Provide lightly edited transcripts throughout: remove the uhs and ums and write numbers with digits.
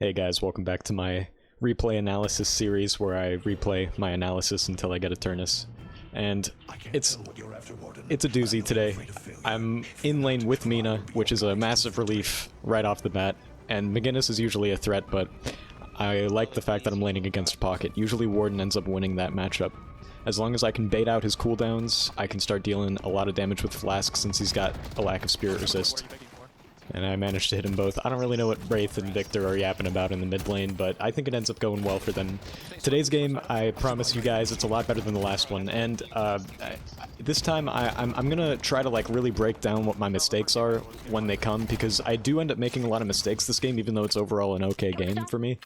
Hey guys, welcome back to my replay analysis series where I replay my analysis until I get a Turnus. And it's a doozy today. I'm in lane with Mina, which is a massive relief right off the bat, and McGinnis is usually a threat, but I like the fact that I'm laning against Pocket. Usually Warden ends up winning that matchup. As long as I can bait out his cooldowns, I can start dealing a lot of damage with Flask since he's got a lack of spirit resist. And I managed to hit them both. I don't really know what Wraith and Victor are yapping about in the mid lane, but I think it ends up going well for them. Today's game, I promise you guys, it's a lot better than the last one, and this time I'm gonna try to like really break down what my mistakes are when they come, because I do end up making a lot of mistakes this game, even though it's overall an okay game for me.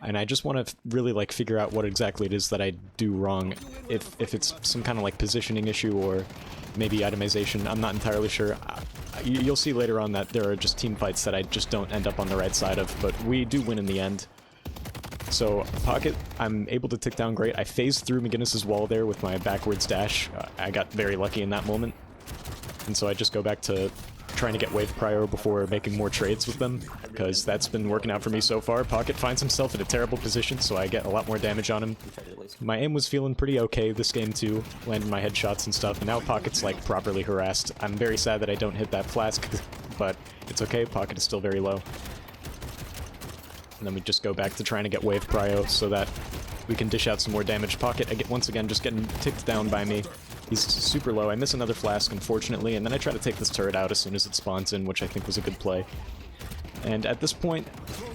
And I just want to really like figure out what exactly it is that I do wrong, if it's some kind of like positioning issue or maybe itemization. I'm not entirely sure. You'll see later on that there are just team fights that I just don't end up on the right side of, but we do win in the end. So, Pocket, I'm able to tick down great. I phased through McGinnis's wall there with my backwards dash. I got very lucky in that moment. And so I just go back to trying to get wave prio before making more trades with them, because that's been working out for me so far. Pocket finds himself in a terrible position, so I get a lot more damage on him. My aim was feeling pretty okay this game too, landing my headshots and stuff, and now Pocket's like properly harassed. I'm very sad that I don't hit that Flask, but it's okay, Pocket is still very low. And then we just go back to trying to get wave prio so that we can dish out some more damage. Pocket, once again, just getting ticked down by me. He's super low. I miss another Flask, unfortunately, and then I try to take this turret out as soon as it spawns in, which I think was a good play. And at this point,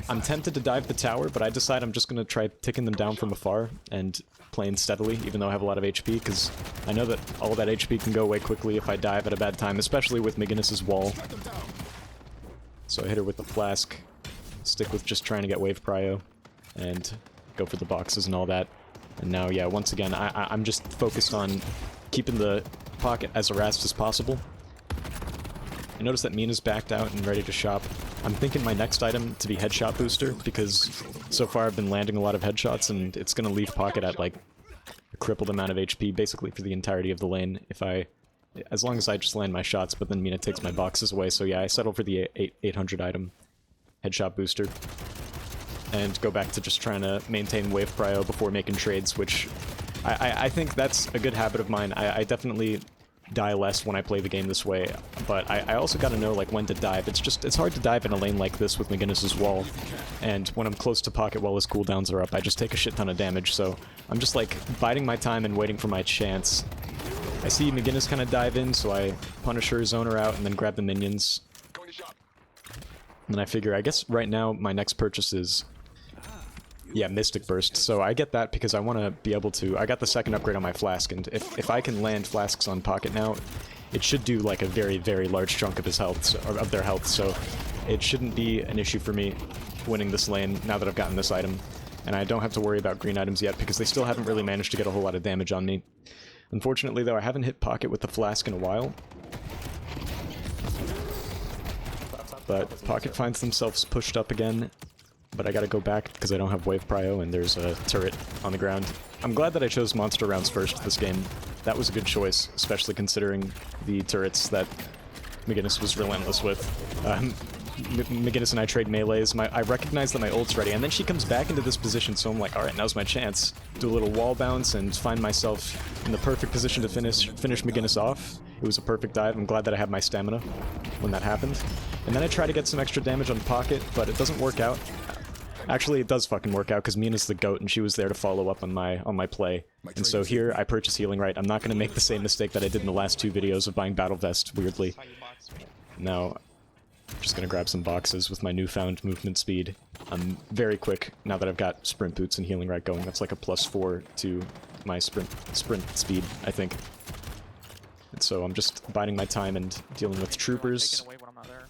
I'm tempted to dive the tower, but I decide I'm just going to try ticking them down from afar and playing steadily, even though I have a lot of HP, because I know that all that HP can go away quickly if I dive at a bad time, especially with McGinnis's wall. So I hit her with the Flask, stick with just trying to get wave prio, and go for the boxes and all that. And now, yeah, once again, I'm just focused on keeping the Pocket as harassed as possible. I notice that Mina's backed out and ready to shop. I'm thinking my next item to be Headshot Booster, because so far I've been landing a lot of headshots, and it's going to leave Pocket at like a crippled amount of HP, basically for the entirety of the lane, as long as I just land my shots, but then Mina takes my boxes away. So yeah, I settle for the 800 item Headshot Booster, and go back to just trying to maintain wave prio before making trades, which I think that's a good habit of mine. I definitely die less when I play the game this way, but I also gotta know like when to dive. It's hard to dive in a lane like this with McGinnis's wall, and when I'm close to Pocket while his cooldowns are up, I just take a shit ton of damage, so I'm just like biding my time and waiting for my chance. I see McGinnis kind of dive in, so I punish her, zone her out, and then grab the minions. And then I figure, I guess right now my next purchase is, yeah, Mystic Burst. So I get that because I want to be able to... I got the second upgrade on my Flask, and if I can land Flasks on Pocket now, it should do like a very, very large chunk of his health, or of their health, so it shouldn't be an issue for me winning this lane now that I've gotten this item. And I don't have to worry about green items yet because they still haven't really managed to get a whole lot of damage on me. Unfortunately though, I haven't hit Pocket with the Flask in a while. But Pocket finds themselves pushed up again, but I gotta go back because I don't have wave prio and there's a turret on the ground. I'm glad that I chose monster rounds first this game. That was a good choice, especially considering the turrets that McGinnis was relentless with. McGinnis and I trade melees. I recognize that my ult's ready, and then she comes back into this position, so I'm like, alright, now's my chance. Do a little wall bounce and find myself in the perfect position to finish McGinnis off. It was a perfect dive. I'm glad that I had my stamina when that happened. And then I try to get some extra damage on Pocket, but it doesn't work out. Actually, it does fucking work out, because Mina's the GOAT, and she was there to follow up on my play. And so here, I purchase Healing Right. I'm not going to make the same mistake that I did in the last two videos of buying Battle Vest, weirdly. Now, I'm just going to grab some boxes with my newfound movement speed. I'm very quick now that I've got Sprint Boots and Healing Right going. That's like a +4 to my sprint speed, I think. And so I'm just biding my time and dealing with troopers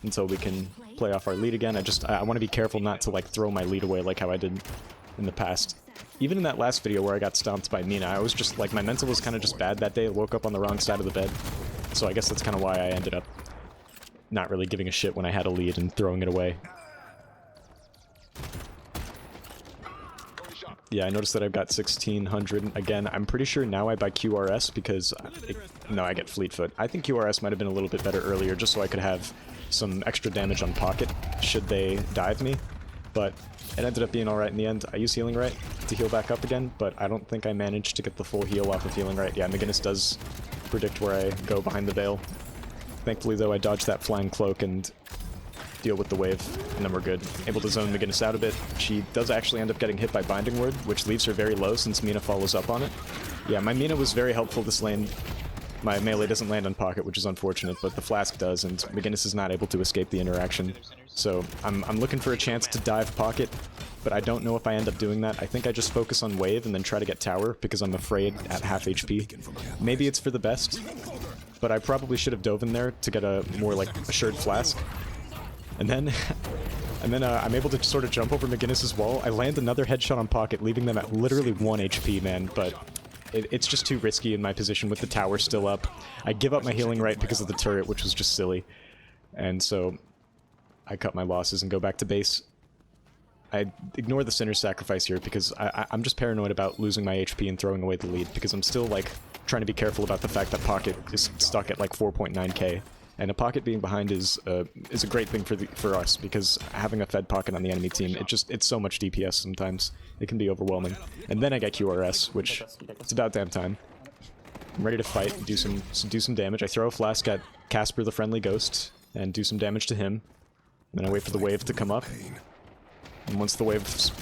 until we can play off our lead again. I want to be careful not to like throw my lead away like how I did in the past. Even in that last video where I got stomped by Mina, I was just like, my mental was kind of just bad that day. I woke up on the wrong side of the bed. So I guess that's kind of why I ended up not really giving a shit when I had a lead and throwing it away. Yeah, I noticed that I've got 1600. Again, I'm pretty sure now I buy QRS because... no, I get Fleetfoot. I think QRS might have been a little bit better earlier just so I could have some extra damage on Pocket should they dive me. but it ended up being alright in the end. I used Healing Right to heal back up again, but I don't think I managed to get the full heal off of Healing Right. Yeah, McGinnis does predict where I go behind the veil. Thankfully, though, I dodged that flying cloak and deal with the wave, and then we're good. Able to zone McGinnis out a bit. She does actually end up getting hit by Binding Word, which leaves her very low since Mina follows up on it. Yeah, my Mina was very helpful this lane. My melee doesn't land on Pocket, which is unfortunate, but the Flask does, and McGinnis is not able to escape the interaction. So I'm looking for a chance to dive Pocket, but I don't know if I end up doing that. I think I just focus on wave and then try to get tower, because I'm afraid at half HP. Maybe it's for the best, but I probably should have dove in there to get a more, like, assured Flask. And then I'm able to sort of jump over McGinnis's wall. I land another headshot on Pocket, leaving them at literally 1 HP, man, but it's just too risky in my position with the tower still up. I give up my Healing Right because of the turret, which was just silly. And so I cut my losses and go back to base. I ignore the Sinner's Sacrifice here because I'm just paranoid about losing my HP and throwing away the lead, because I'm still, like, trying to be careful about the fact that Pocket is stuck at, like, 4.9k. And a Pocket being behind is a great thing for us, because having a fed Pocket on the enemy team, it's so much DPS sometimes. It can be overwhelming. And then I get QRS, which it's about damn time. I'm ready to fight and do some damage. I throw a Flask at Casper the Friendly Ghost and do some damage to him. And then I wait for the wave to come up. And once the wave's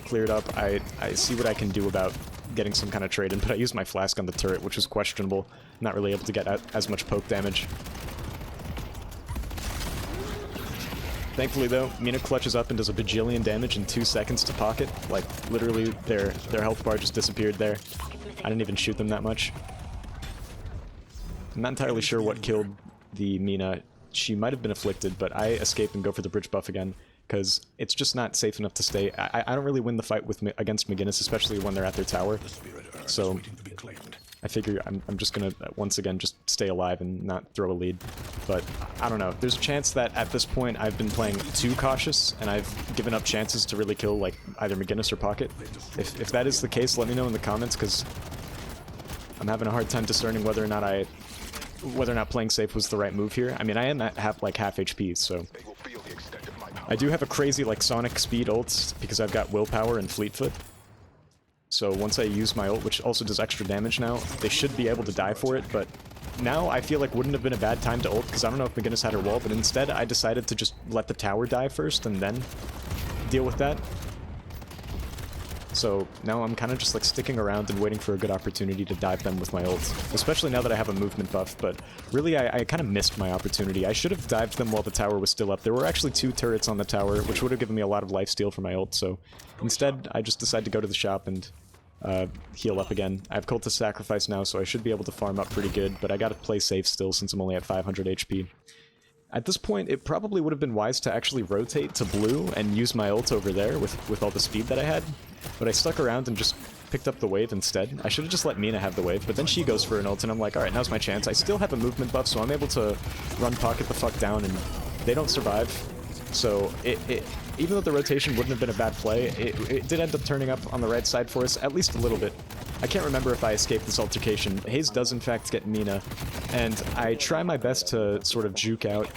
cleared up, I see what I can do about getting some kind of trade in, but I used my Flask on the turret, which was questionable. Not really able to get as much poke damage. Thankfully, though, Mina clutches up and does a bajillion damage in 2 seconds to Pocket. Like, literally, their health bar just disappeared there. I didn't even shoot them that much. I'm not entirely sure what killed the Mina. She might have been afflicted, but I escape and go for the bridge buff again, because it's just not safe enough to stay. I don't really win the fight against McGinnis, especially when they're at their tower. So I figure I'm just gonna, once again, just stay alive and not throw a lead. But, I don't know. There's a chance that at this point I've been playing too cautious, and I've given up chances to really kill, like, either McGinnis or Pocket. If that is the case, let me know in the comments, because I'm having a hard time discerning whether or not playing safe was the right move here. I mean, I am at half HP, so I do have a crazy, like, Sonic speed ult, because I've got Willpower and Fleetfoot. So once I use my ult, which also does extra damage now, they should be able to die for it, but now I feel like wouldn't have been a bad time to ult, because I don't know if McGinnis had her wall, but instead I decided to just let the tower die first and then deal with that. So now I'm kind of just, like, sticking around and waiting for a good opportunity to dive them with my ult, especially now that I have a movement buff, but really I kind of missed my opportunity. I should have dived them while the tower was still up. There were actually 2 turrets on the tower, which would have given me a lot of lifesteal for my ult, so instead I just decided to go to the shop and heal up again. I have Cultist Sacrifice now, so I should be able to farm up pretty good, but I gotta play safe still since I'm only at 500 HP. At this point, it probably would have been wise to actually rotate to blue and use my ult over there with all the speed that I had, but I stuck around and just picked up the wave instead. I should have just let Mina have the wave, but then she goes for an ult, and I'm like, alright, now's my chance. I still have a movement buff, so I'm able to run Pocket the fuck down, and they don't survive. So, even though the rotation wouldn't have been a bad play, it did end up turning up on the right side for us, at least a little bit. I can't remember if I escaped this altercation. Haze does in fact get Mina, and I try my best to sort of juke out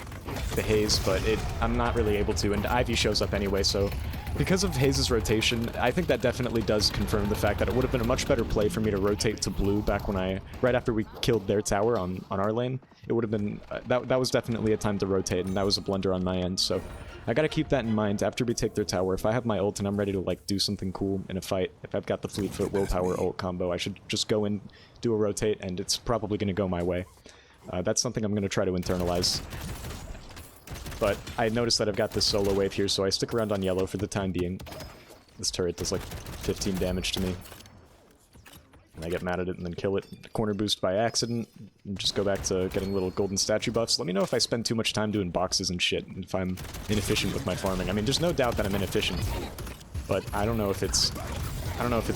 the Haze, but I'm not really able to, and Ivy shows up anyway, so because of Haze's rotation, I think that definitely does confirm the fact that it would have been a much better play for me to rotate to blue back when right after we killed their tower on our lane. It would have been, that was definitely a time to rotate, and that was a blunder on my end, so I gotta keep that in mind after we take their tower. If I have my ult and I'm ready to, like, do something cool in a fight, if I've got the Fleetfoot Willpower ult combo, I should just go in, do a rotate, and it's probably gonna go my way. That's something I'm gonna try to internalize. But I noticed that I've got this solo wave here, so I stick around on yellow for the time being. This turret does, like, 15 damage to me. And I get mad at it and then kill it. Corner boost by accident. And just go back to getting little golden statue buffs. Let me know if I spend too much time doing boxes and shit, and if I'm inefficient with my farming. I mean, there's no doubt that I'm inefficient. But I don't know if it's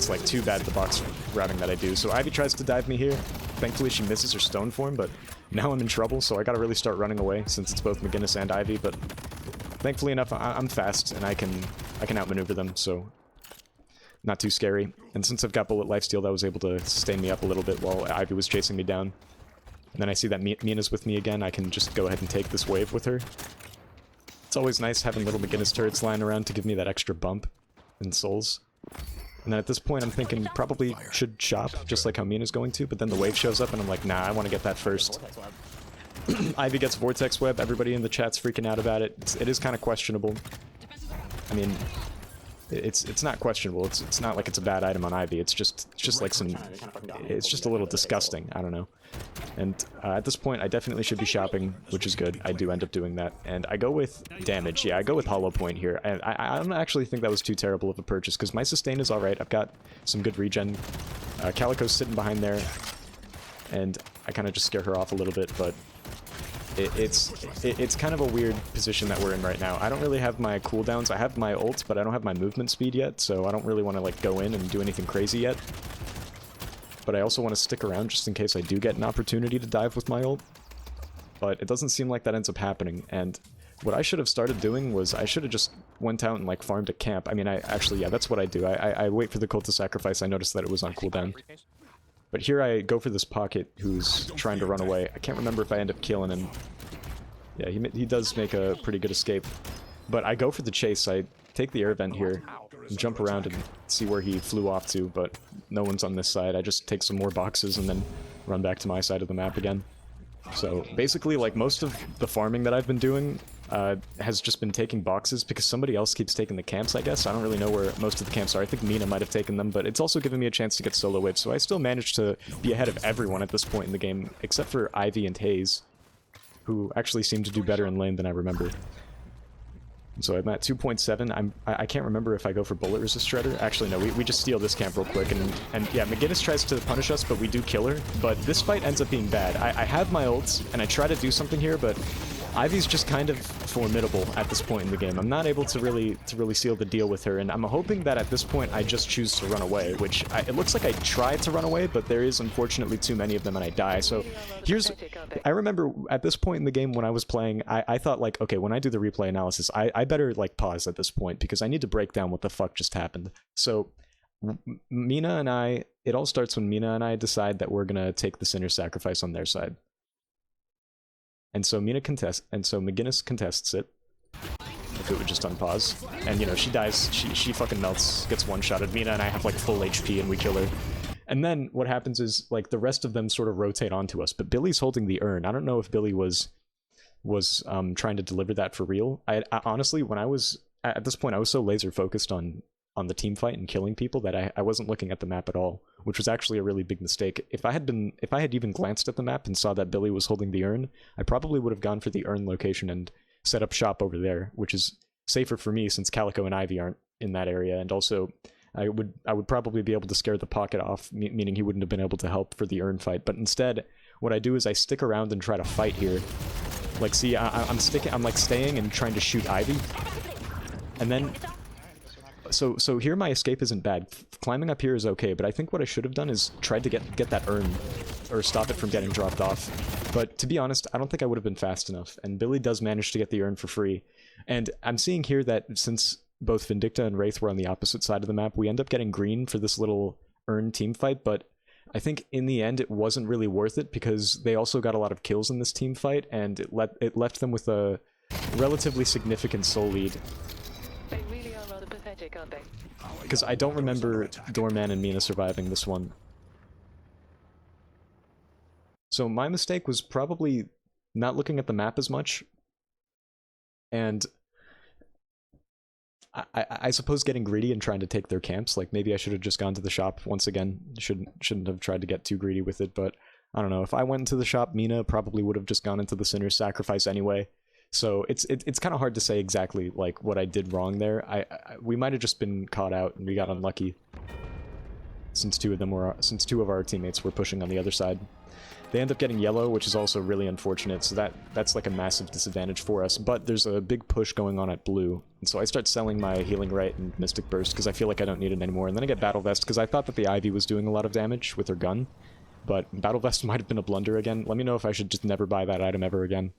like too bad the box routing that I do. So Ivy tries to dive me here. Thankfully she misses her stone form, but now I'm in trouble, so I gotta really start running away since it's both McGinnis and Ivy, but thankfully enough I'm fast and I can outmaneuver them, so not too scary. And since I've got bullet lifesteal, that was able to sustain me up a little bit while Ivy was chasing me down. And then I see that Mina's with me again. I can just go ahead and take this wave with her. It's always nice having little McGinnis turrets lying around to give me that extra bump in souls. And then at this point I'm thinking probably should shop, just like how Mina's going to, but then the wave shows up and I'm like, nah, I want to get that first. Ivy gets Vortex Web, everybody in the chat's freaking out about it. It is kind of questionable. I mean, it's not questionable, it's not like it's a bad item on Ivy, it's just like some... It's just a little disgusting, I don't know. And at this point I definitely should be shopping, which is good. I do end up doing that. And I go with damage, yeah, I go with Hollow Point here. And I don't actually think that was too terrible of a purchase, because my sustain is alright, I've got some good regen. Calico's sitting behind there, and I kind of just scare her off a little bit, but... It's kind of a weird position that we're in right now. I don't really have my cooldowns. I have my ult, but I don't have my movement speed yet, so I don't really want to like go in and do anything crazy yet. But I also want to stick around just in case I do get an opportunity to dive with my ult. But it doesn't seem like that ends up happening, and what I should have started doing was I should have just went out and like farmed a camp. I mean, yeah, that's what I do. I wait for the cult to sacrifice. I noticed that it was on cooldown. But here I go for this pocket who's trying to run away. I can't remember if I end up killing him. Yeah, he does make a pretty good escape. But I go for the chase. I take the air vent here and jump around and see where he flew off to, but no one's on this side. I just take some more boxes and then run back to my side of the map again. So basically, like, most of the farming that I've been doing has just been taking boxes because somebody else keeps taking the camps, I guess. I don't really know where most of the camps are. I think Mina might have taken them, but it's also given me a chance to get solo waves, so I still managed to be ahead of everyone at this point in the game, except for Ivy and Haze, who actually seem to do better in lane than I remember. So I'm at 2.7. I can't remember if I go for bullet resist shredder. Actually, no, we just steal this camp real quick, and yeah, McGinnis tries to punish us, but we do kill her. But this fight ends up being bad. I have my ults, and I try to do something here, but Ivy's just kind of formidable at this point in the game. I'm not able to really seal the deal with her, and I'm hoping that at this point I just choose to run away, which it looks like I tried to run away, but there is unfortunately too many of them and I die. So I remember at this point in the game when I was playing, I thought like, okay, when I do the replay analysis, I better like pause at this point because I need to break down what the fuck just happened. So Mina and it all starts when Mina and I decide that we're gonna take the Sinner Sacrifice on their side. And so McGinnis contests it. If it would just unpause. And, you know, she dies, she fucking melts, gets one-shotted. Mina and I have, like, full HP and we kill her. And then what happens is, like, the rest of them sort of rotate onto us. But Billy's holding the urn. I don't know if Billy was trying to deliver that for real. I honestly, when I was, at this point, I was so laser-focused on the team fight and killing people that I wasn't looking at the map at all, which was actually a really big mistake. If I had even glanced at the map and saw that Billy was holding the urn, I probably would have gone for the urn location and set up shop over there, which is safer for me since Calico and Ivy aren't in that area, and also I would probably be able to scare the pocket off, meaning he wouldn't have been able to help for the urn fight. But instead, what I do is I stick around and try to fight here. Like, see, I'm like staying and trying to shoot Ivy, and then so here my escape isn't bad. Climbing up here is okay, but I think what I should have done is tried to get that urn, or stop it from getting dropped off. But to be honest, I don't think I would have been fast enough, and Billy does manage to get the urn for free. And I'm seeing here that since both Vindicta and Wraith were on the opposite side of the map, we end up getting green for this little urn team fight, but I think in the end it wasn't really worth it because they also got a lot of kills in this team fight, and it left them with a relatively significant soul lead. They really are rather pathetic, aren't they? Because I don't remember Doorman and Mina surviving this one. So my mistake was probably not looking at the map as much, and I suppose getting greedy and trying to take their camps. Like, maybe I should have just gone to the shop once again. Shouldn't have tried to get too greedy with it, but I don't know. If I went into the shop, Mina probably would have just gone into the Sinner's Sacrifice anyway. So it's kind of hard to say exactly like what I did wrong there. We might have just been caught out and we got unlucky, since two of our teammates were pushing on the other side. They end up getting yellow, which is also really unfortunate. So that's like a massive disadvantage for us. But there's a big push going on at blue, and so I start selling my Healing Rite and Mystic Burst because I feel like I don't need it anymore. And then I get Battle Vest because I thought that the Ivy was doing a lot of damage with her gun, but Battle Vest might have been a blunder again. Let me know if I should just never buy that item ever again.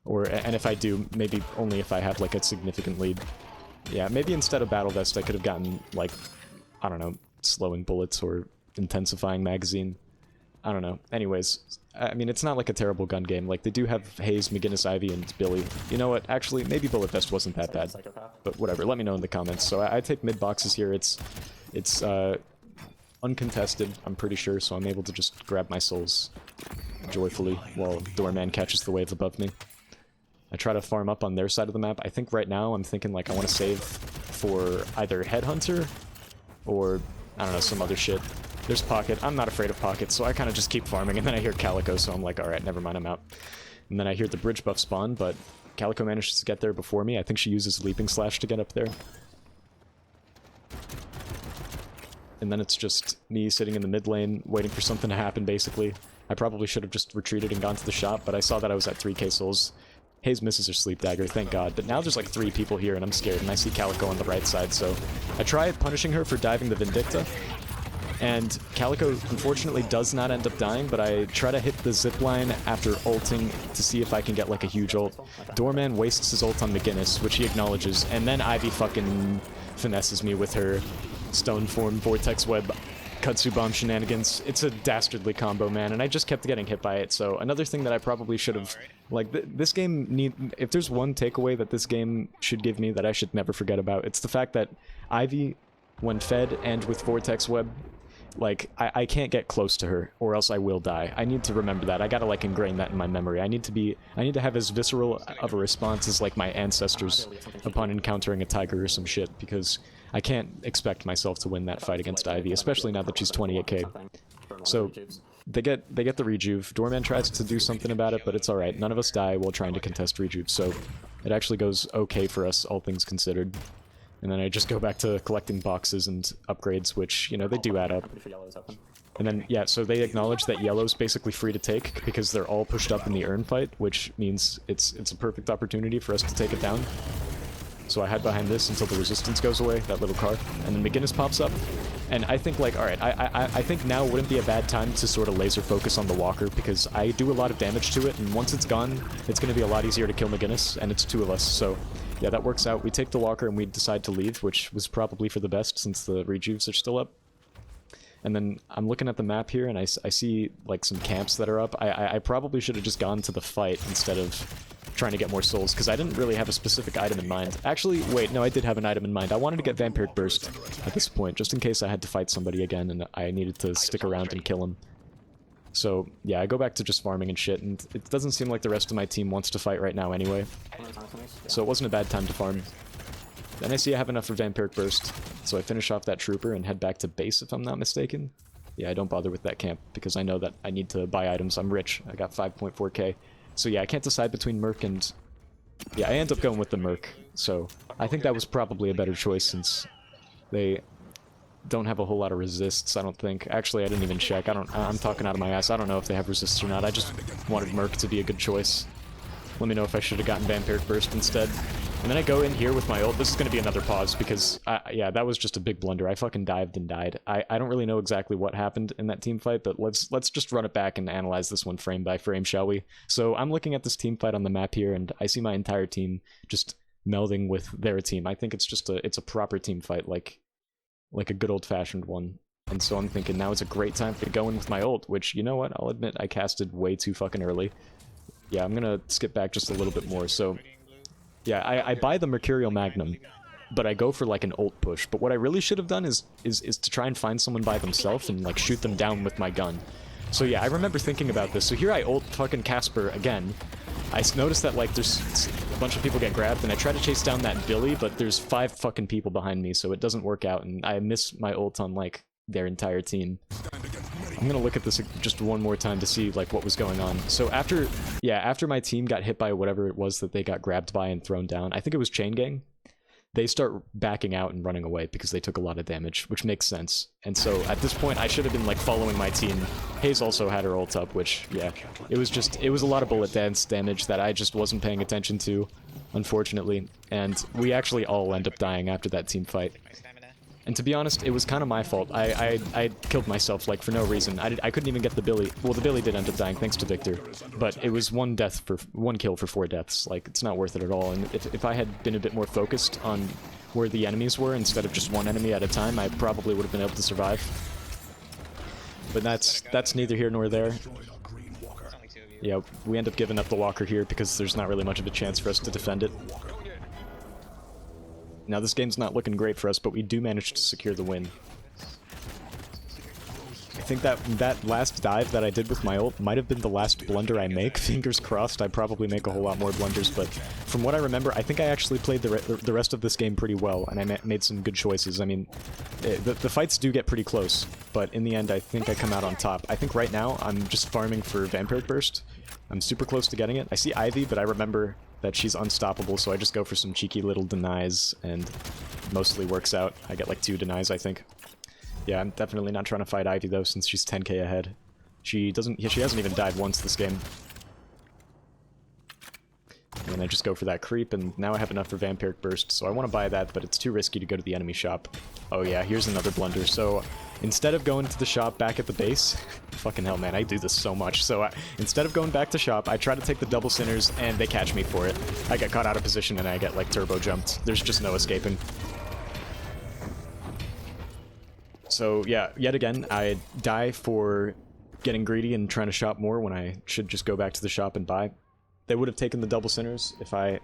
And if I do, maybe only if I have, like, a significant lead. Yeah, maybe instead of Battle Vest, I could have gotten, like, I don't know, slowing bullets or intensifying magazine. I don't know. Anyways, I mean, it's not like a terrible gun game. Like, they do have Hayes, McGinnis, Ivy, and Billy. You know what? Actually, maybe Bullet Vest wasn't that bad. But whatever, let me know in the comments. So I take mid boxes here. It's uncontested, I'm pretty sure, so I'm able to just grab my souls joyfully while Doorman catches the wave above me. I try to farm up on their side of the map. I think right now I'm thinking, like, I want to save for either Headhunter or, I don't know, some other shit. There's Pocket. I'm not afraid of Pocket, so I kind of just keep farming, and then I hear Calico, so I'm like, alright, never mind, I'm out. And then I hear the bridge buff spawn, but Calico manages to get there before me. I think she uses Leaping Slash to get up there. And then it's just me sitting in the mid lane, waiting for something to happen, basically. I probably should have just retreated and gone to the shop, but I saw that I was at 3k souls. Hayes misses her Sleep Dagger, thank god. But now there's like 3 people here, and I'm scared, and I see Calico on the right side, so I try punishing her for diving the Vindicta. And Calico, unfortunately, does not end up dying, but I try to hit the zipline after ulting to see if I can get, like, a huge ult. Doorman wastes his ult on McGinnis, which he acknowledges, and then Ivy fucking finesses me with her Stone Form, Vortex Web, Kutsu Bomb shenanigans. It's a dastardly combo, man, and I just kept getting hit by it, so another thing that I probably should have... Like, this game if there's one takeaway that this game should give me that I should never forget about, it's the fact that Ivy, when fed and with Vortex Web, like, I can't get close to her, or else I will die. I need to remember that. I gotta, like, ingrain that in my memory. I need to have as visceral of a response as, like, my ancestors upon encountering a tiger or some shit, because I can't expect myself to win that fight against Ivy, especially now that she's 28k. So, they get the rejuve. Doorman tries to do something about it, but it's alright. None of us die while trying to contest rejuve, so it actually goes okay for us, all things considered. And then I just go back to collecting boxes and upgrades, which, you know, they do add up. And then, yeah, so they acknowledge that yellow's basically free to take, because they're all pushed up in the urn fight, which means it's a perfect opportunity for us to take it down. So I hide behind this until the resistance goes away, that little car. And then McGinnis pops up. And I think, like, alright, I think now wouldn't be a bad time to sort of laser focus on the walker, because I do a lot of damage to it, and once it's gone, it's going to be a lot easier to kill McGinnis, and it's 2 of us, so... Yeah, that works out. We take the walker and we decide to leave, which was probably for the best since the rejuves are still up. And then I'm looking at the map here and I see, like, some camps that are up. I probably should have just gone to the fight instead of trying to get more souls, because I didn't really have a specific item in mind. Actually, wait, no, I did have an item in mind. I wanted to get Vampiric Burst at this point, just in case I had to fight somebody again and I needed to stick around and kill him. So, yeah, I go back to just farming and shit, and it doesn't seem like the rest of my team wants to fight right now anyway. So it wasn't a bad time to farm. Then I see I have enough for Vampiric Burst, so I finish off that trooper and head back to base if I'm not mistaken. Yeah, I don't bother with that camp, because I know that I need to buy items. I'm rich. I got 5.4k. So yeah, I can't decide between Merc and... Yeah, I end up going with the Merc, so I think that was probably a better choice since they... don't have a whole lot of resists, I don't think. Actually, I didn't even check. I'm talking out of my ass. I don't know if they have resists or not. I just wanted Merc to be a good choice. Let me know if I should have gotten Vampiric Burst instead. And then I go in here with my ult. This is going to be another pause because, yeah, that was just a big blunder. I fucking dived and died. I don't really know exactly what happened in that team fight, but let's just run it back and analyze this one frame by frame, shall we? So I'm looking at this team fight on the map here, and I see my entire team just melding with their team. I think it's just it's a proper team fight, like a good old-fashioned one. And so I'm thinking now is a great time to go in with my ult, which, you know what, I'll admit I casted way too fucking early. Yeah, I'm gonna skip back just a little bit more, so... Yeah, I buy the Mercurial Magnum, but I go for, like, an ult push. But what I really should have done is to try and find someone by themselves and, like, shoot them down with my gun. So yeah, I remember thinking about this. So here I ult fucking Casper again. I noticed that, like, there's a bunch of people get grabbed, and I try to chase down that Billy, but there's 5 fucking people behind me, so it doesn't work out, and I miss my ult on, like, their entire team. I'm gonna look at this just one more time to see, like, what was going on. So after my team got hit by whatever it was that they got grabbed by and thrown down, I think it was Chain Gang, they start backing out and running away because they took a lot of damage, which makes sense. And so at this point, I should have been, like, following my team. Hayes also had her ult up, which, yeah, it was a lot of bullet dance damage that I just wasn't paying attention to, unfortunately. And we actually all end up dying after that team fight. And to be honest, it was kind of my fault. I killed myself, like, for no reason. I couldn't even get the Billy. Well, the Billy did end up dying, thanks to Victor. But it was one kill for 4 deaths. Like, it's not worth it at all. And if I had been a bit more focused on where the enemies were, instead of just one enemy at a time, I probably would have been able to survive. But that's neither here nor there. It's only two of you. Yeah, we end up giving up the walker here because there's not really much of a chance for us to defend it. Now this game's not looking great for us, but we do manage to secure the win. I think that last dive that I did with my ult might have been the last blunder I make. Fingers crossed, I probably make a whole lot more blunders, but from what I remember, I think I actually played the rest of this game pretty well, and I made some good choices. I mean, the fights do get pretty close, but in the end, I think I come out on top. I think right now, I'm just farming for Vampiric Burst. I'm super close to getting it. I see Ivy, but I remember that she's unstoppable, so I just go for some cheeky little denies, and mostly works out. I get like 2 denies, I think. Yeah, I'm definitely not trying to fight Ivy though, since she's 10k ahead. She hasn't even died once this game. And then I just go for that creep, and now I have enough for Vampiric Burst, so I want to buy that, but it's too risky to go to the enemy shop. Oh yeah, here's another blunder. So instead of going to the shop back at the base, fucking hell man, I do this so much. So instead of going back to shop, I try to take the double sinners, and they catch me for it. I get caught out of position, and I get like turbo jumped. There's just no escaping. So yeah, yet again, I die for getting greedy and trying to shop more when I should just go back to the shop and buy. They would have taken the double sinners if I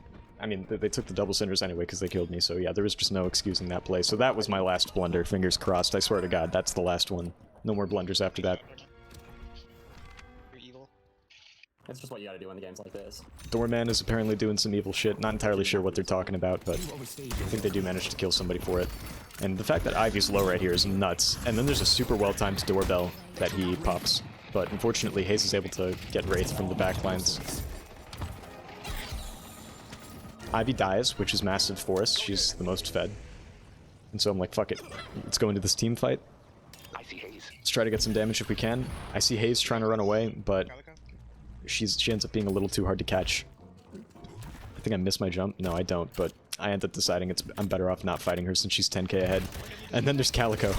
mean, they took the double sinners anyway because they killed me, so yeah, there was just no excusing that play. So that was my last blunder, fingers crossed, I swear to God, that's the last one. No more blunders after that. You're evil. That's just what you gotta do in games like this. Doorman is apparently doing some evil shit, not entirely sure what they're talking about, but I think they do manage to kill somebody for it. And the fact that Ivy's low right here is nuts. And then there's a super well-timed doorbell that he pops. But unfortunately, Hayes is able to get Wraith from the backlines. Ivy dies, which is massive for us. She's the most fed. And so I'm like, fuck it. Let's go into this team fight. I see Hayes. Let's try to get some damage if we can. I see Hayes trying to run away, but Calico? she ends up being a little too hard to catch. I think I missed my jump. No, I don't, but I end up deciding I'm better off not fighting her since she's 10k ahead. And then there's Calico.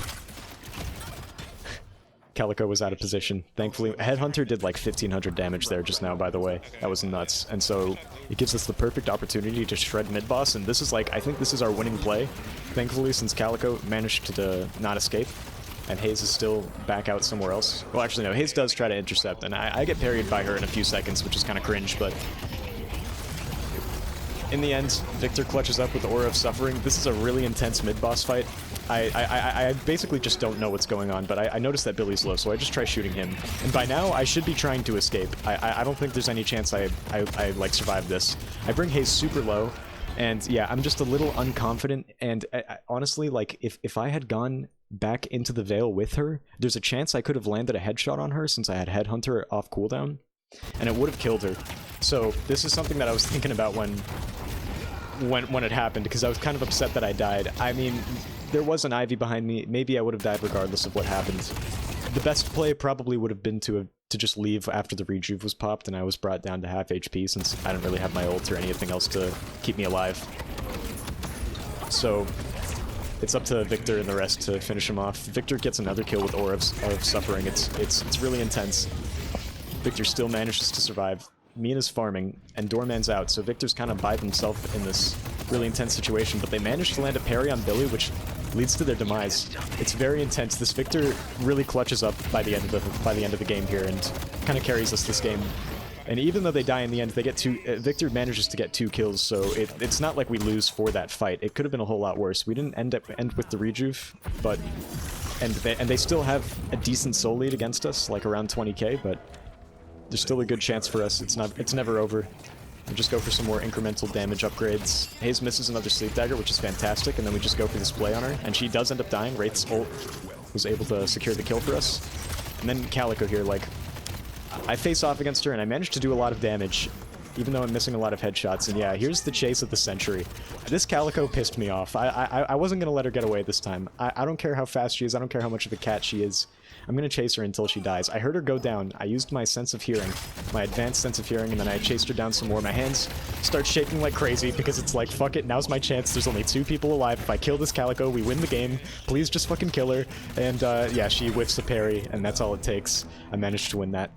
Calico was out of position. Thankfully, Headhunter did like 1500 damage there just now, by the way. That was nuts. And so it gives us the perfect opportunity to shred mid-boss, and this is like, I think this is our winning play. Thankfully, since Calico managed to not escape, and Hayes is still back out somewhere else. Well, actually, no, Hayes does try to intercept, and I get parried by her in a few seconds, which is kind of cringe, but in the end, Victor clutches up with Aura of Suffering. This is a really intense mid-boss fight. I basically just don't know what's going on, but I noticed that Billy's low, so I just try shooting him. And by now, I should be trying to escape. I don't think there's any chance I like, survive this. I bring Hayes super low, and yeah, I'm just a little unconfident, and honestly, like, if I had gone back into the Veil with her, there's a chance I could have landed a headshot on her since I had Headhunter off cooldown, and it would have killed her. So this is something that I was thinking about when it happened, because I was kind of upset that I died. I mean, there was an Ivy behind me. Maybe I would have died regardless of what happened. The best play probably would have been to just leave after the rejuve was popped and I was brought down to half HP, since I didn't really have my ult or anything else to keep me alive. So it's up to Victor and the rest to finish him off. Victor gets another kill with Aura of Suffering. It's really intense. Victor still manages to survive. Mina's farming, and Doorman's out, so Victor's kind of by himself in this really intense situation, but they managed to land a parry on Billy, which leads to their demise. It's very intense. This Victor really clutches up by the end of the game here, and kind of carries us this game. And even though they die in the end, they get Victor manages to get 2 kills, so it's not like we lose for that fight. It could have been a whole lot worse. We didn't end with the rejuve, but and they still have a decent soul lead against us, like around 20k, but there's still a good chance for us. It's never over. We just go for some more incremental damage upgrades. Hayes misses another Sleep Dagger, which is fantastic, and then we just go for this play on her, and she does end up dying. Wraith's ult was able to secure the kill for us. And then Calico here, like, I face off against her, and I managed to do a lot of damage, even though I'm missing a lot of headshots. And yeah, here's the chase of the century. This Calico pissed me off. I wasn't going to let her get away this time. I don't care how fast she is. I don't care how much of a cat she is. I'm going to chase her until she dies. I heard her go down. I used my sense of hearing, my advanced sense of hearing, and then I chased her down some more. My hands start shaking like crazy because it's like, fuck it, now's my chance. There's only 2 people alive. If I kill this Calico, we win the game. Please just fucking kill her. And yeah, she whiffs the parry, and that's all it takes. I managed to win that.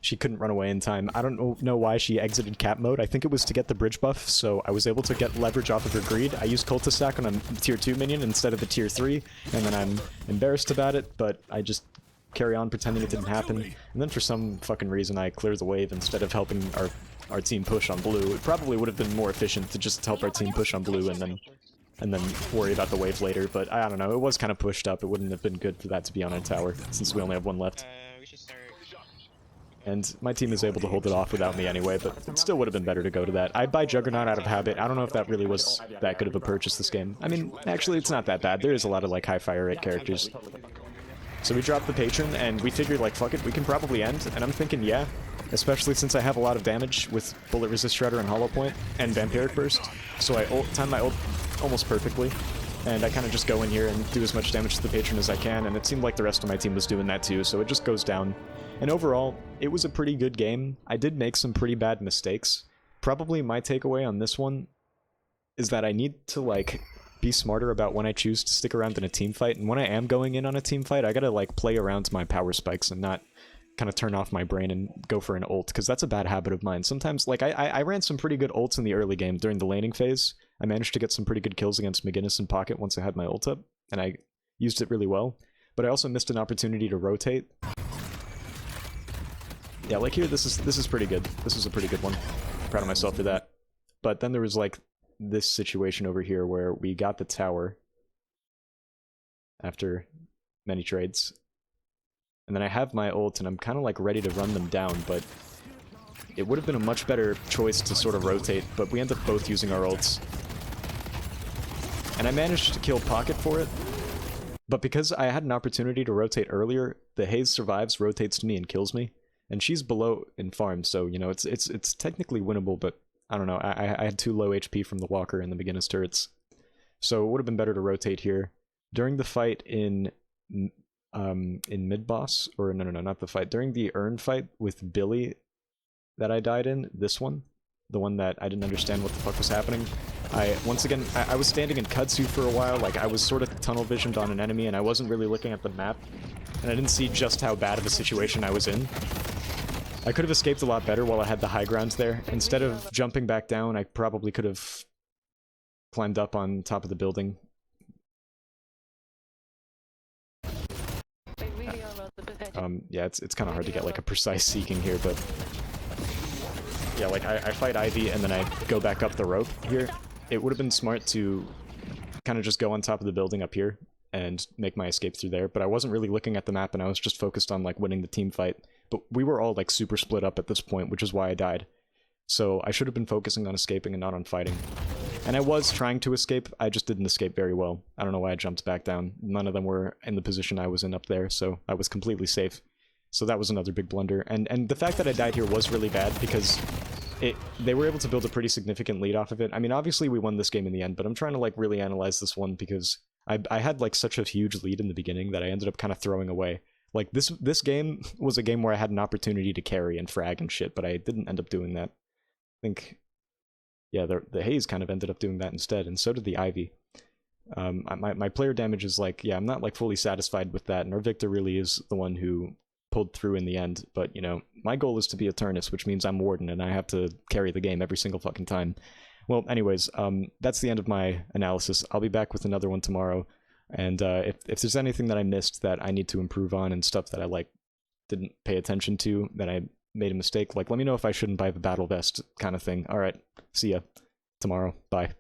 She couldn't run away in time. I don't know why she exited cap mode. I think it was to get the bridge buff, so I was able to get leverage off of her greed. I used Cultist Sack on a tier 2 minion instead of the tier 3, and then I'm embarrassed about it, but I just carry on pretending it didn't happen, and then for some fucking reason I clear the wave instead of helping our team push on blue. It probably would have been more efficient to just help our team push on blue and then worry about the wave later, but I don't know, it was kind of pushed up. It wouldn't have been good for that to be on our tower, since we only have one left. We should start. And my team is able to hold it off without me anyway, but it still would have been better to go to that. I'd buy Juggernaut out of habit. I don't know if that really was that good of a purchase this game. I mean, actually, it's not that bad. There is a lot of, like, high fire rate characters. So we dropped the Patron, and we figured, like, fuck it, we can probably end. And I'm thinking, yeah, especially since I have a lot of damage with Bullet Resist Shredder and Hollow Point and Vampiric Burst. So I time my ult almost perfectly. And I kind of just go in here and do as much damage to the Patron as I can, and it seemed like the rest of my team was doing that too, so it just goes down. And overall, it was a pretty good game. I did make some pretty bad mistakes. Probably my takeaway on this one is that I need to, like, be smarter about when I choose to stick around in a team fight, and when I am going in on a team fight, I gotta, like, play around my power spikes and not kind of turn off my brain and go for an ult, because that's a bad habit of mine. Sometimes, like, I ran some pretty good ults in the early game during the laning phase. I managed to get some pretty good kills against McGinnis and Pocket once I had my ult up, and I used it really well. But I also missed an opportunity to rotate. Yeah, like here, this is pretty good. This is a pretty good one. Proud of myself for that. But then there was, like, this situation over here where we got the tower after many trades. And then I have my ult, and I'm kind of, like, ready to run them down, but it would have been a much better choice to sort of rotate, but we end up both using our ults. And I managed to kill Pocket for it, but because I had an opportunity to rotate earlier, the Haze survives, rotates to me, and kills me. And she's below in farm, so, you know, it's technically winnable, but I don't know, I had too low HP from the Walker and the McGinnis turrets. So it would have been better to rotate here. During the fight in mid-boss, or no, not the fight, during the Urn fight with Billy that I died in, this one, the one that I didn't understand what the fuck was happening, once again, I was standing in Kudzu for a while, like, I was sort of tunnel visioned on an enemy, and I wasn't really looking at the map, and I didn't see just how bad of a situation I was in. I could have escaped a lot better while I had the high ground there. Instead of jumping back down, I probably could have climbed up on top of the building. Yeah, it's kind of hard to get, like, a precise seeking here, but yeah, like, I fight Ivy and then I go back up the rope here. It would have been smart to kind of just go on top of the building up here and make my escape through there, but I wasn't really looking at the map and I was just focused on, like, winning the team fight. But we were all, like, super split up at this point, which is why I died. So I should have been focusing on escaping and not on fighting. And I was trying to escape, I just didn't escape very well. I don't know why I jumped back down. None of them were in the position I was in up there, so I was completely safe. So that was another big blunder. And the fact that I died here was really bad, because they were able to build a pretty significant lead off of it. I mean, obviously we won this game in the end, but I'm trying to, like, really analyze this one, because I had, like, such a huge lead in the beginning that I ended up kind of throwing away. Like, this game was a game where I had an opportunity to carry and frag and shit, but I didn't end up doing that. I think, yeah, the Haze kind of ended up doing that instead, and so did the Ivy. My player damage is, like, yeah, I'm not, like, fully satisfied with that, and our Victor really is the one who pulled through in the end, but, you know, my goal is to be Eternus, which means I'm Warden, and I have to carry the game every single fucking time. Well, anyways, that's the end of my analysis. I'll be back with another one tomorrow. And if there's anything that I missed that I need to improve on and stuff that I, like, didn't pay attention to, that I made a mistake, like, let me know if I shouldn't buy the battle vest kind of thing. Alright, see ya tomorrow. Bye.